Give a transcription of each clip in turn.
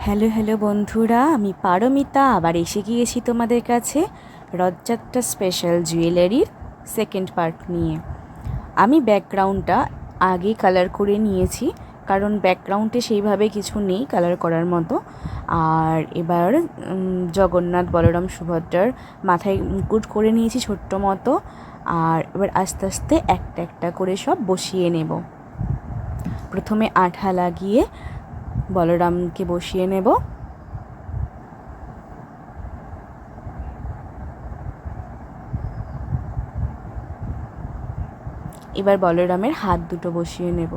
Hello hello বন্ধুরা, আমি পারমিতা আবার এসে গিয়েছি তোমাদের কাছে রথযাত্রা স্পেশাল জুয়েলারির সেকেন্ড পার্ট নিয়ে। আমি ব্যাকগ্রাউন্ডটা আগে কালার করে নিয়েছি, কারণ ব্যাকগ্রাউন্ডে সেইভাবে কিছু নেই কালার করার মতো। আর এবার জগন্নাথ বলরাম সুভদ্রার মাথায় মুকুট করে নিয়েছি ছোট্ট মতো। আর এবার আস্তে আস্তে একটা একটা করে সব বসিয়ে নেব। প্রথমে আঠা লাগিয়ে বলরামকে বসিয়ে নেব। এবার বলরামের হাত দুটো বসিয়ে নেব।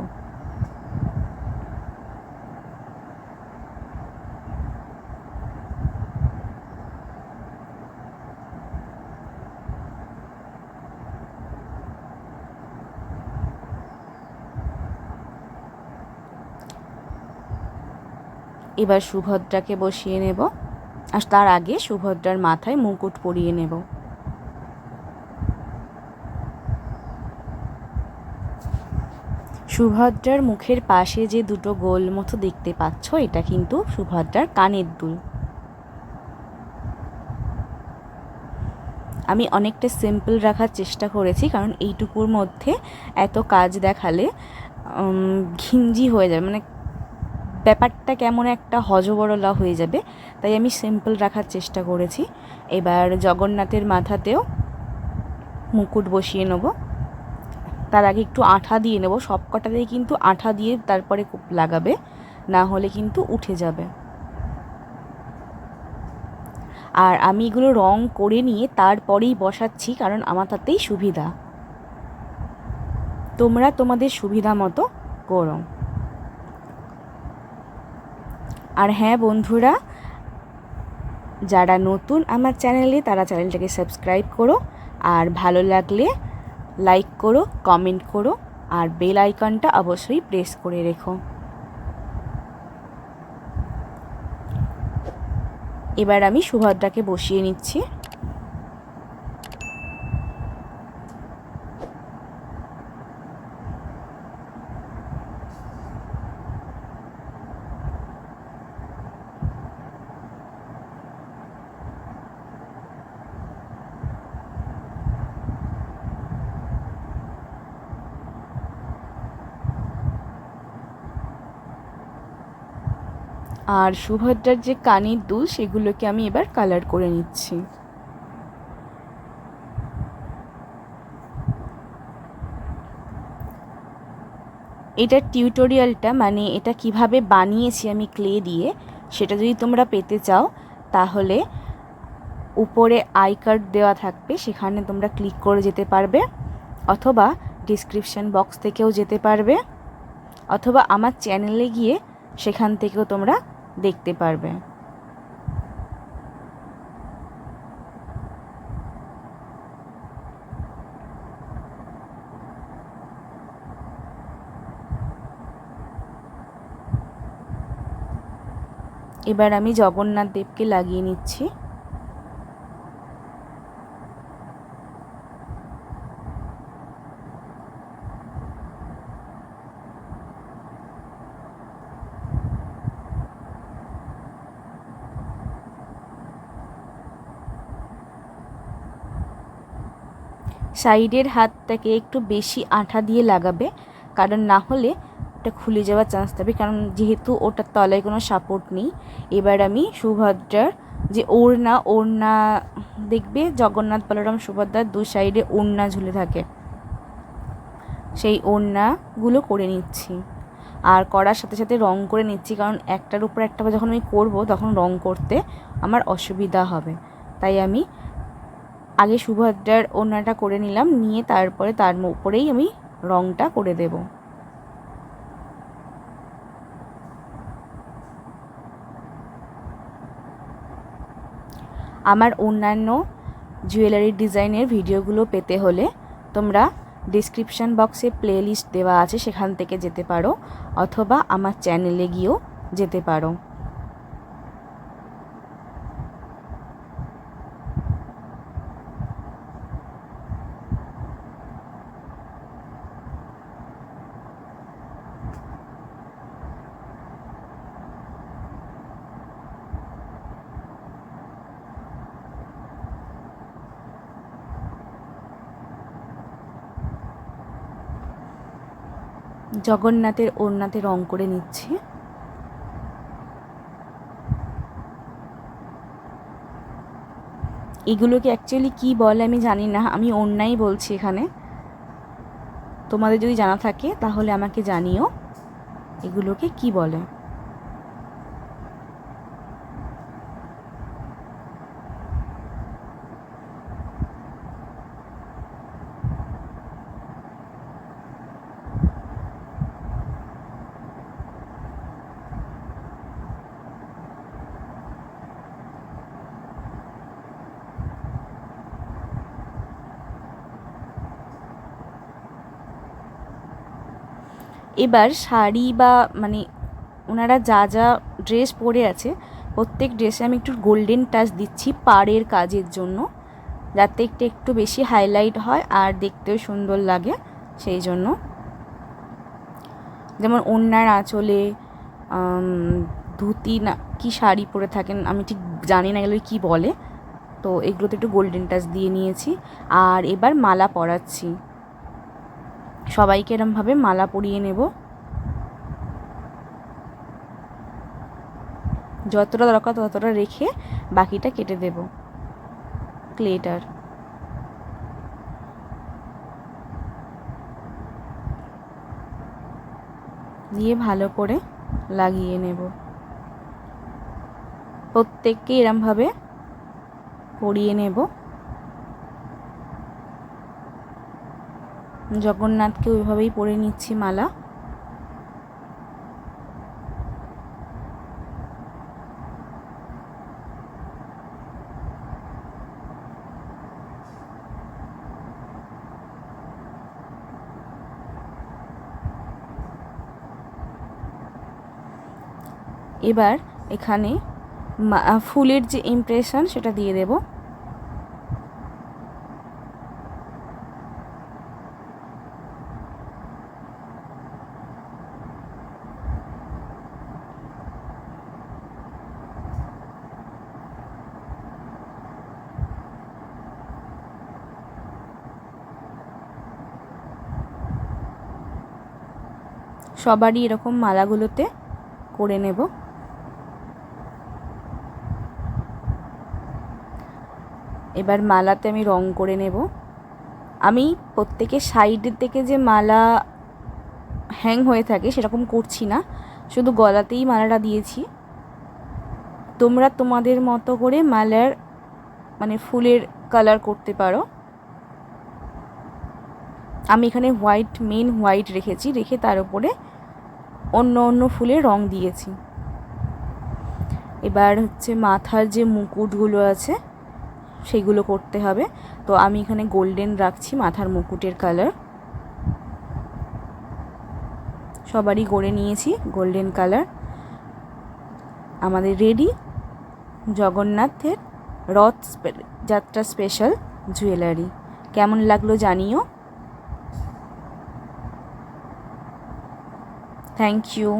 এবার সুভদ্রাকে বসিয়ে নেব, আর তার আগে সুভদ্রার মাথায় মুকুট পরিয়ে নেব। সুভদ্রার মুখের পাশে যে দুটো গোল মতো দেখতে পাচ্ছ, এটা কিন্তু সুভদ্রার কানের দুল। আমি অনেকটা সিম্পল রাখার চেষ্টা করেছি, কারণ এইটুকুর মধ্যে এত কাজ দেখালে ঘিঞ্জি হয়ে যাবে, মানে ব্যাপারটা কেমন একটা হজবরলা হয়ে যাবে, তাই আমি সিম্পল রাখার চেষ্টা করেছি। এবার জগন্নাথের মাথাতেও মুকুট বসিয়ে নেব। তার আগে একটু আঠা দিয়ে নেব, সব কটাতেই কিন্তু আঠা দিয়ে তারপরে লাগাবে, না হলে কিন্তু উঠে যাবে। আর আমি এগুলো রং করে নিয়ে তারপরেই বসাচ্ছি, কারণ আমার তাতেই সুবিধা। তোমরা তোমাদের সুবিধা মতো করো। আর হ্যাঁ বন্ধুরা, যারা নতুন আমার চ্যানেলে, তারা চ্যানেলটাকে সাবস্ক্রাইব করো, আর ভালো লাগলে লাইক করো, কমেন্ট করো, আর বেল আইকনটা অবশ্যই প্রেস করে রেখো। এবার আমি সুভদ্রাকে বসিয়ে নিচ্ছি। আর সুভদ্রার যে কানের দুল, সেগুলোকে আমি এবার কালার করে নিচ্ছি। এটার টিউটোরিয়ালটা, মানে এটা কিভাবে বানিয়েছি আমি ক্লে দিয়ে, সেটা যদি তোমরা পেতে চাও তাহলে উপরে আই কার্ড দেওয়া থাকবে, সেখানে তোমরা ক্লিক করে যেতে পারবে, অথবা ডিসক্রিপশান বক্স থেকেও যেতে পারবে, অথবা আমার চ্যানেলে গিয়ে সেখান থেকেও তোমরা দেখতে পারবে। এবার আমি জগন্নাথ দেবকে লাগিয়ে নিচ্ছি। সাইডের হাতটাকে একটু বেশি আঠা দিয়ে লাগাবে, কারণ না হলে ওটা খুলে যাওয়ার চান্স থাকবে, কারণ যেহেতু ওটার তলায় কোনো সাপোর্ট নেই। এবার আমি সুভদ্রার যে ওড়না দেখবে, জগন্নাথ বলরাম সুভদ্রার দু সাইডে ওড়না ঝুলে থাকে, সেই ওড়নাগুলো করে নিচ্ছি। আর করার সাথে সাথে রং করে নিচ্ছি, কারণ একটার উপর একটা যখন আমি করব তখন রং করতে আমার অসুবিধা হবে। তাই আমি আগে সুভদ্রার ওড়নাটা করে নিলাম, নিয়ে তারপরে তার উপরেই আমি রংটা করে দেব। আমার অন্যান্য জুয়েলারি ডিজাইনের ভিডিওগুলো পেতে হলে তোমরা ডিসক্রিপশান বক্সে প্লেলিস্ট দেওয়া আছে, সেখান থেকে যেতে পারো, অথবা আমার চ্যানেলে গিয়েও যেতে পারো। জগন্নাথের ওড়নাতে রং করে নিচ্ছি। এগুলোকে অ্যাকচুয়ালি কি বলে আমি জানি না, আমি ওড়নাই বলছি এখানে। তোমাদের যদি জানা থাকে তাহলে আমাকে জানিও এগুলোকে কি বলে। এবার শাড়ি বা মানে ওনারা যা যা ড্রেস পরে আছে প্রত্যেক ড্রেসে আমি একটু গোল্ডেন টাচ দিচ্ছি পাড়ের কাজের জন্য, যাতে একটু বেশি হাইলাইট হয় আর দেখতেও সুন্দর লাগে। সেই জন্য যেমন ওড়নার আঁচলে ধুতি না কি শাড়ি পরে থাকেন আমি ঠিক জানি না এগুলো কী বলে, তো এগুলোতে একটু গোল্ডেন টাচ দিয়ে নিয়েছি। আর এবার মালা পরাচ্ছি, সবাইকে এরমভাবে মালা পরিয়ে নেব। যতটা দরকার ততটা রেখে বাকিটা কেটে দেব ক্লেটার। দিয়ে ভালো করে লাগিয়ে নেব। প্রত্যেককে এরমভাবে পরিয়ে নেব। জগন্নাথকে ওইভাবেই পরে নিচ্ছি মালা। এবার এখানে ফুলের যে ইমপ্রেশন সেটা দিয়ে দেব। সবারই এরকম মালাগুলোতে করে নেব। এবার মালাতে আমি রং করে নেব। আমি প্রত্যেকের সাইডের থেকে যে মালা হ্যাং হয়ে থাকে সেরকম করছি না, শুধু গলাতেই মালাটা দিয়েছি। তোমরা তোমাদের মতো করে মালার মানে ফুলের কালার করতে পারো। আমি এখানে হোয়াইট মেন হোয়াইট রেখেছি, রেখে তার উপরে অন্য অন্য ফুলের রং দিয়েছি। এবার হচ্ছে মাথার যে মুকুটগুলো আছে সেগুলো করতে হবে, তো আমি এখানে গোল্ডেন রাখছি মাথার মুকুটের কালার। সবারই গড়ে নিয়েছি গোল্ডেন কালার। আমাদের রেডি জগন্নাথের রথ যাত্রা স্পেশাল জুয়েলারি। কেমন লাগলো জানিও। Thank you.